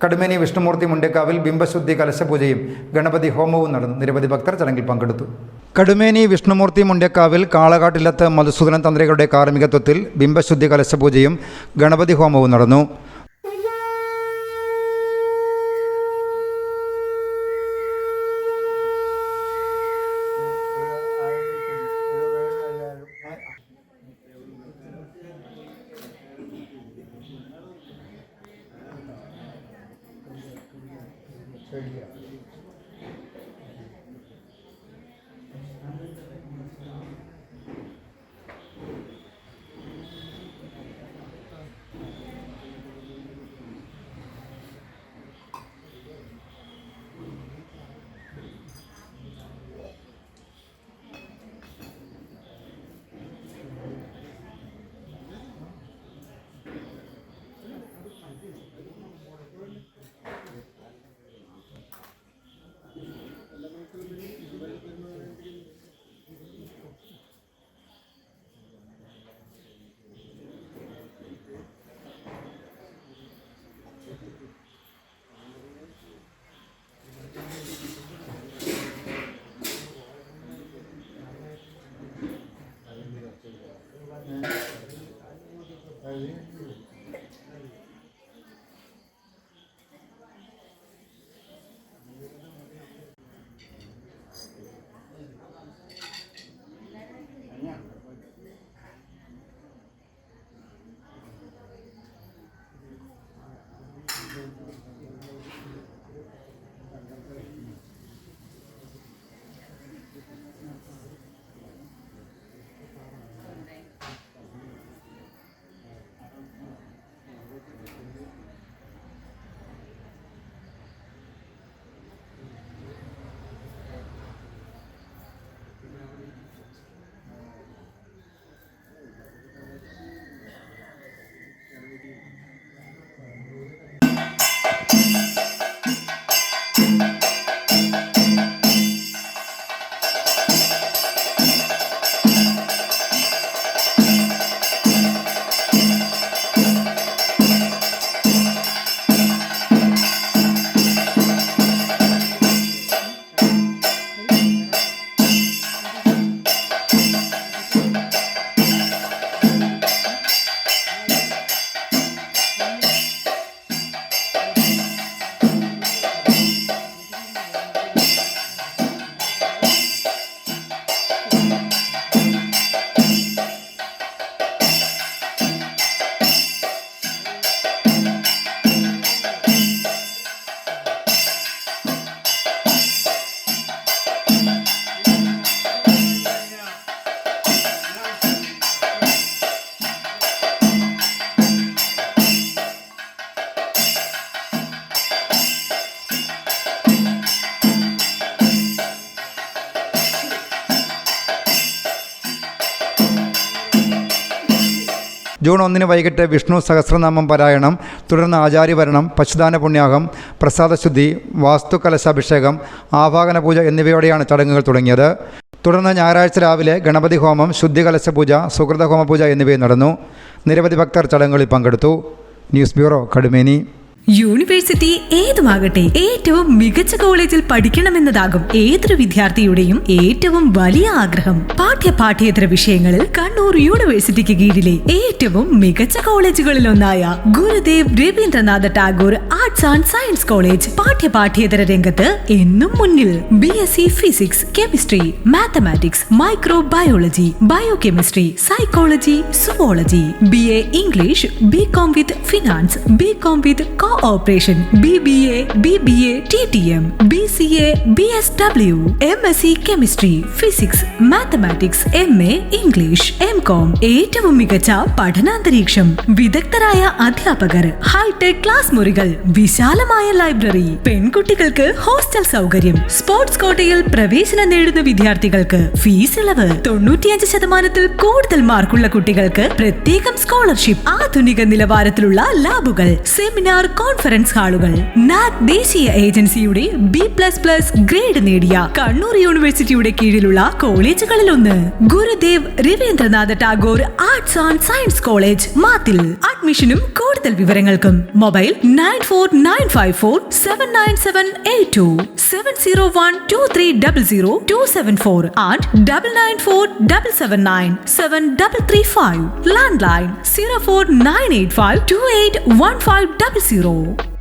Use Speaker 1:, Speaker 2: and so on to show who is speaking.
Speaker 1: കടുമേനി വിഷ്ണുമൂർത്തി മുണ്ടേക്കാവിൽ ബിംബശുദ്ധി കലശപൂജയും ഗണപതി ഹോമവും നടന്നു. നിരവധി ഭക്തർ ചടങ്ങിൽ പങ്കെടുത്തു. കടുമേനി വിഷ്ണുമൂർത്തി മുണ്ടേക്കാവിൽ കാളകാട്ടില്ലത്ത് മധുസൂദനൻ തന്ത്രികളുടെ കാർമ്മികത്വത്തിൽ ബിംബശുദ്ധി കലശപൂജയും ഗണപതി ഹോമവും നടന്നു. ജൂൺ 1 വൈകിട്ട് വിഷ്ണു സഹസ്രനാമം പാരായണം, തുടർന്ന് ആചാര്യവരണം, പശുദാന പുണ്യാഹം, പ്രസാദശുദ്ധി, വാസ്തുകലശാഭിഷേകം, ആവാഹന പൂജ എന്നിവയോടെയാണ് ചടങ്ങുകൾ തുടങ്ങിയത്. തുടർന്ന് ഞായറാഴ്ച രാവിലെ ഗണപതി ഹോമം, ശുദ്ധി കലശപൂജ, സുഹൃതഹോമ പൂജ എന്നിവയും നടന്നു. നിരവധി ഭക്തർ ചടങ്ങുകളിൽ പങ്കെടുത്തു. News bureau, Kadumeni.
Speaker 2: യൂണിവേഴ്സിറ്റി ഏതുമാകട്ടെ, ഏറ്റവും മികച്ച കോളേജിൽ പഠിക്കണമെന്നതാകും ഏതൊരു വിദ്യാർത്ഥിയുടെയും ഏറ്റവും വലിയ ആഗ്രഹം. പാഠ്യേതര വിഷയങ്ങളിൽ കണ്ണൂർ യൂണിവേഴ്സിറ്റിക്ക് കീഴിലെ ഏറ്റവും മികച്ച കോളേജുകളിലൊന്നായ Gurudev Rabindranath Tagore arts and science college പാഠ്യേതര രംഗത്ത് എന്നും മുന്നിൽ. BSc physics, chemistry, mathematics, microbiology, biochemistry, psychology, zoology, BA English, BCom with finance, BCom with operation, BBA, BBA, TTM, BCA, BSW, MSc chemistry, physics, mathematics, MA English, MCom. ഏറ്റവും മികച്ച പഠനാന്തരീക്ഷം, വിദഗ്ധരായ അധ്യാപകർ, hi tech class മുറികൾ, വിശാലമായ ലൈബ്രറി, പെൺകുട്ടികൾക്ക് hostel സൗകര്യം, sports കോട്ടയിൽ പ്രവേശനം നേടുന്ന വിദ്യാർത്ഥികൾക്ക് ഫീസ് ഇളവ്, 95% കൂടുതൽ മാർക്കുള്ള കുട്ടികൾക്ക് പ്രത്യേകം സ്കോളർഷിപ്പ്, ആധുനിക നിലവാരത്തിലുള്ള ലാബുകൾ, സെമിനാർ, കോൺഫറൻസ് ഹാളുകൾ. NAC ദേശീയ ഏജൻസിയുടെ B++ ഗ്രേഡ് നേടിയ കണ്ണൂർ യൂണിവേഴ്സിറ്റിയുടെ കീഴിലുള്ള കോളേജുകളിലൊന്ന് Gurudev Rabindranath Tagore arts and science college, Mathil. അഡ്മിഷനും കൂടുതൽ വിവരങ്ങൾക്കും മൊബൈൽ 9495479782 7012300 and 9947797335. Landline 04985281500.